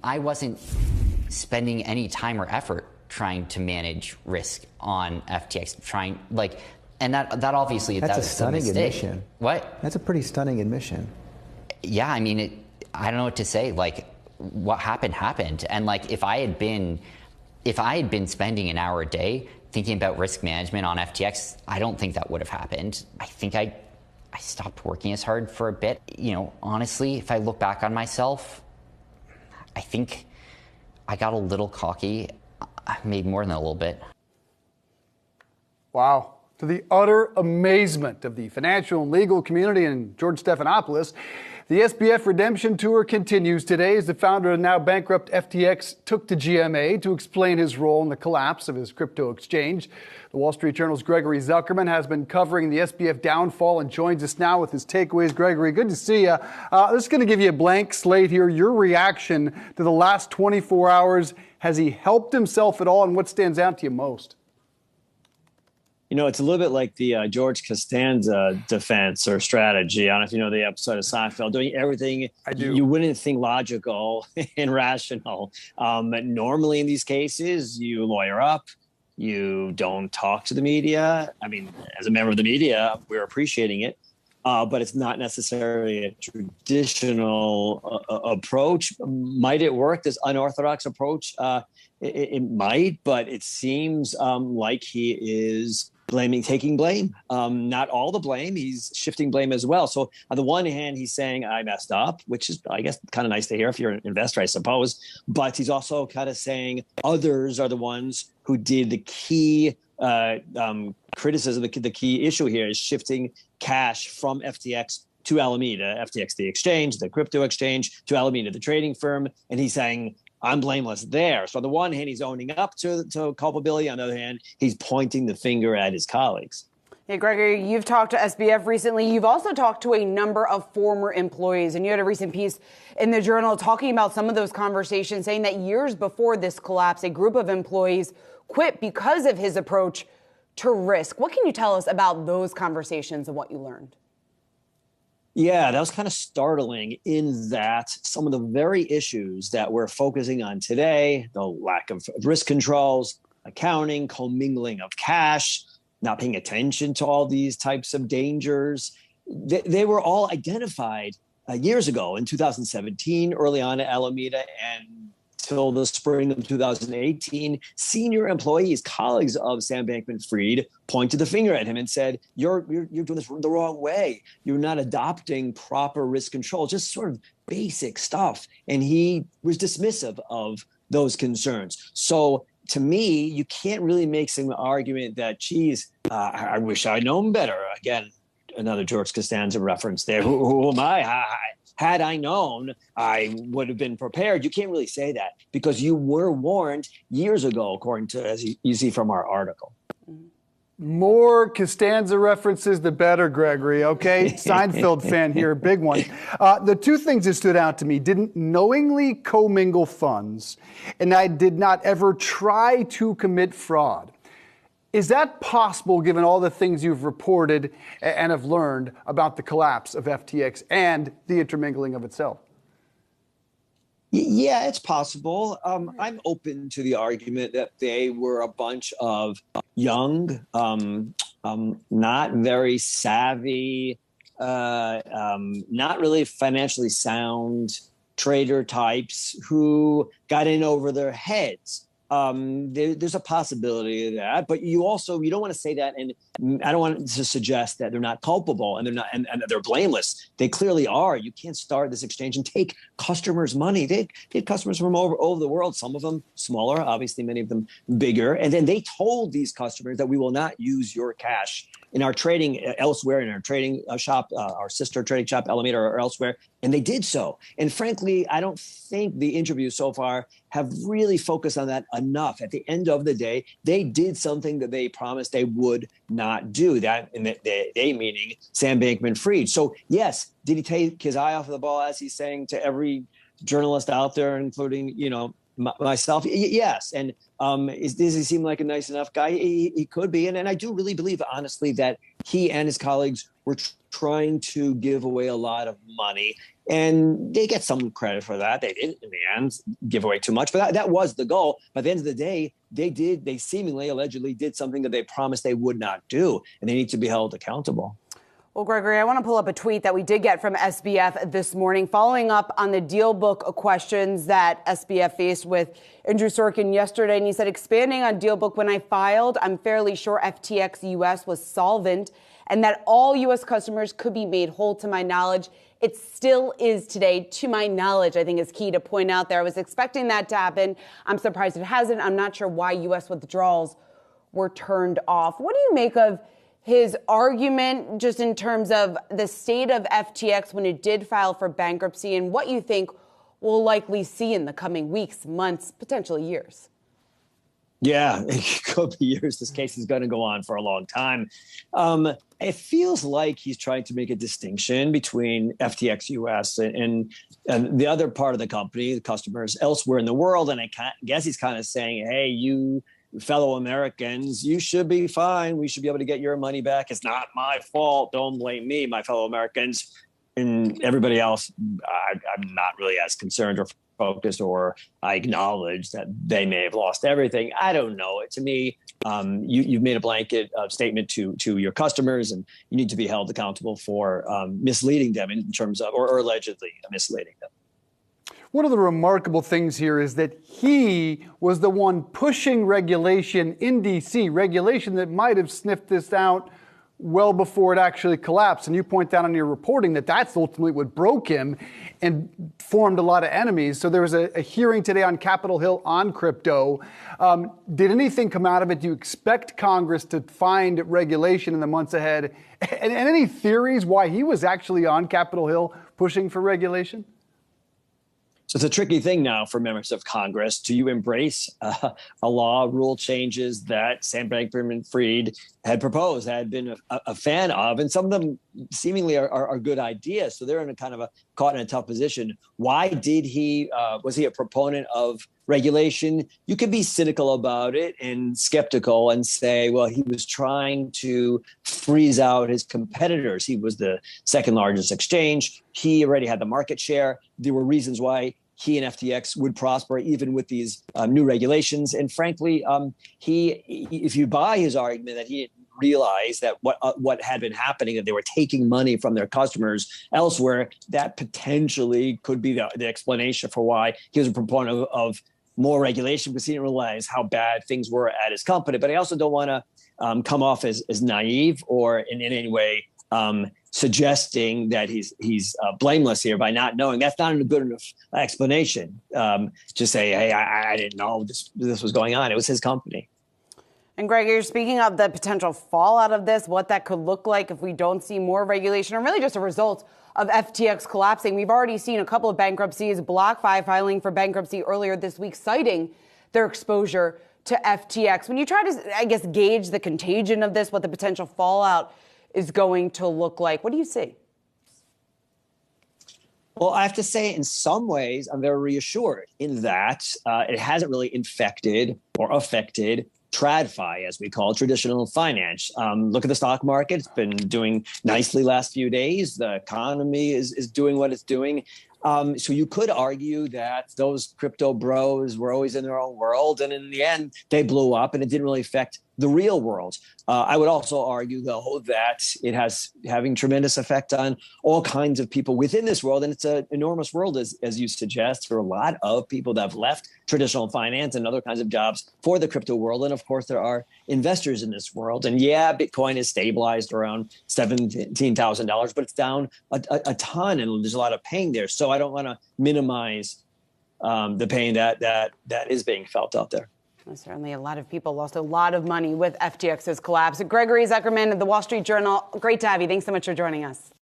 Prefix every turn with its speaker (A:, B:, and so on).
A: I wasn't spending any time or effort trying to manage risk on FTX, and that obviously
B: that's
A: was
B: a stunning admission.
A: What?
B: That's a pretty stunning admission.
A: Yeah, I mean, I don't know what to say. Like, what happened, and like if I had been spending an hour a day thinking about risk management on FTX, I don't think that would have happened. I think I stopped working as hard for a bit. Honestly, if I look back on myself, I think I got a little cocky, maybe more than a little bit.
C: Wow. To the utter amazement of the financial and legal community in George Stephanopoulos, the SBF redemption tour continues today as the founder of now bankrupt FTX took to GMA to explain his role in the collapse of his crypto exchange. The Wall Street Journal's Gregory Zuckerman has been covering the SBF downfall and joins us now with his takeaways. Gregory, good to see you. This is going to give you a blank slate here. Your reaction to the last 24 hours. Has he helped himself at all, and what stands out to you most?
D: It's a little bit like the George Costanza defense or strategy. I don't know if you know the episode of Seinfeld, doing everything you wouldn't think logical and rational. Normally in these cases, you lawyer up, you don't talk to the media. I mean, as a member of the media, we're appreciating it. But it's not necessarily a traditional approach. Might it work, this unorthodox approach? It might, but it seems like he is taking blame. Not all the blame. He's shifting blame as well. So on the one hand, he's saying, I messed up, which is, I guess, kind of nice to hear if you're an investor, I suppose. But he's also kind of saying others are the ones who did the key criticism. The key issue here is shifting cash from FTX to Alameda, FTX, the exchange, the crypto exchange, to Alameda, the trading firm. And he's saying, I'm blameless there. So on the one hand, he's owning up to culpability. On the other hand, he's pointing the finger at his colleagues.
E: Hey, Gregory, you've talked to SBF recently. You've also talked to a number of former employees, and you had a recent piece in the Journal talking about some of those conversations, saying that years before this collapse, a group of employees quit because of his approach to risk. What can you tell us about those conversations and what you learned?
D: Yeah, that was kind of startling in that some of the very issues that we're focusing on today, the lack of risk controls, accounting, commingling of cash, not paying attention to all these types of dangers, they were all identified years ago in 2017, early on at Alameda, and till the spring of 2018, senior employees, colleagues of Sam Bankman-Fried, pointed the finger at him and said, you're doing this the wrong way. You're not adopting proper risk control, just sort of basic stuff. And he was dismissive of those concerns. So to me, you can't really make some argument that, geez, I wish I'd known better. Again, another George Costanza reference there. Who am I? Had I known, I would have been prepared. You can't really say that because you were warned years ago, according to, as you see from our article.
C: More Costanza references, the better, Gregory. Okay, Seinfeld fan here, big one. The two things that stood out to me: didn't knowingly commingle funds, and I did not ever try to commit fraud. Is that possible given all the things you've reported and have learned about the collapse of FTX and the intermingling of itself?
D: Yeah, it's possible. I'm open to the argument that they were a bunch of young, not very savvy, not really financially sound trader types who got in over their heads. There's a possibility of that, but you don't want to say that, and I don't want to suggest that they're not culpable and they're not and they're blameless. They clearly are. You can't start this exchange and take customers' money. They had customers from over the world. Some of them smaller, obviously, many of them bigger, and then they told these customers that we will not use your cash in our trading elsewhere, in our trading shop, our sister trading shop, Alameda, or elsewhere. And they did so. And frankly, I don't think the interviews so far have really focused on that enough. At the end of the day, they did something that they promised they would not do. That, and they meaning Sam Bankman-Fried. So yes, did he take his eye off of the ball, as he's saying to every journalist out there, including, myself? Yes. And does he seem like a nice enough guy? He could be. And I do really believe, honestly, that he and his colleagues were trying to give away a lot of money. And they get some credit for that. They didn't, in the end, give away too much. But that was the goal. By the end of the day, they seemingly, allegedly did something that they promised they would not do. And they need to be held accountable.
E: Well, Gregory, I want to pull up a tweet that we did get from SBF this morning, following up on the deal book questions that SBF faced with Andrew Sorkin yesterday. And he said, expanding on deal book, when I filed, I'm fairly sure FTX US was solvent and that all U.S. customers could be made whole. To my knowledge, it still is today. To my knowledge, I think is key to point out there. I was expecting that to happen. I'm surprised it hasn't. I'm not sure why U.S. withdrawals were turned off. What do you make of his argument just in terms of the state of FTX when it did file for bankruptcy and what you think we'll likely see in the coming weeks, months, potentially years?
D: Yeah, it could be years. This case is going to go on for a long time. It feels like he's trying to make a distinction between FTX US and the other part of the company, the customers elsewhere in the world. And I guess he's kind of saying, hey, you fellow Americans, you should be fine. We should be able to get your money back. It's not my fault. Don't blame me, my fellow Americans. And everybody else, I'm not really as concerned or focused, or I acknowledge that they may have lost everything. I don't know. To me, you've made a blanket statement to your customers, and you need to be held accountable for misleading them in terms of, or allegedly misleading them.
C: One of the remarkable things here is that he was the one pushing regulation in D.C., regulation that might have sniffed this out well before it actually collapsed. And you point out in your reporting that that's ultimately what broke him and formed a lot of enemies. So there was a hearing today on Capitol Hill on crypto. Did anything come out of it? Do you expect Congress to find regulation in the months ahead? And any theories why he was actually on Capitol Hill pushing for regulation?
D: So it's a tricky thing now for members of Congress. Do you embrace a law, rule changes that Sam Bankman-Fried had proposed, had been a fan of, and some of them seemingly are good ideas. So they're in a kind of caught in a tough position. Why did he, was he a proponent of regulation? You could be cynical about it and skeptical and say, well, he was trying to freeze out his competitors. He was the second largest exchange. He already had the market share. There were reasons why he and FTX would prosper even with these new regulations. And frankly, if you buy his argument that he didn't realize that what had been happening, that they were taking money from their customers elsewhere, that potentially could be the explanation for why he was a proponent of more regulation, because he didn't realize how bad things were at his company. But I also don't want to come off as naive or in any way suggesting that he's blameless here by not knowing. That's not a good enough explanation to say, hey, I didn't know this was going on. It was his company.
E: And Greg, you're speaking of the potential fallout of this, what that could look like if we don't see more regulation, or really just a result of FTX collapsing. We've already seen a couple of bankruptcies, BlockFi filing for bankruptcy earlier this week, citing their exposure to FTX. When you try to, I guess, gauge the contagion of this, what the potential fallout is going to look like, what do you see?
D: Well, I have to say, in some ways, I'm very reassured in that it hasn't really infected or affected TradFi, as we call it, traditional finance. Look at the stock market. It's been doing nicely last few days. The economy is doing what it's doing. So you could argue that those crypto bros were always in their own world, and in the end, they blew up, and it didn't really affect the real world. I would also argue, though, that it has having tremendous effect on all kinds of people within this world, and it's an enormous world, as you suggest. There are a lot of people that have left traditional finance and other kinds of jobs for the crypto world, and of course, there are investors in this world. And yeah, Bitcoin is stabilized around $17,000, but it's down a ton, and there's a lot of pain there. So I don't want to minimize the pain that is being felt out there.
E: Well, certainly a lot of people lost a lot of money with FTX's collapse. Gregory Zuckerman of the Wall Street Journal, great to have you. Thanks so much for joining us.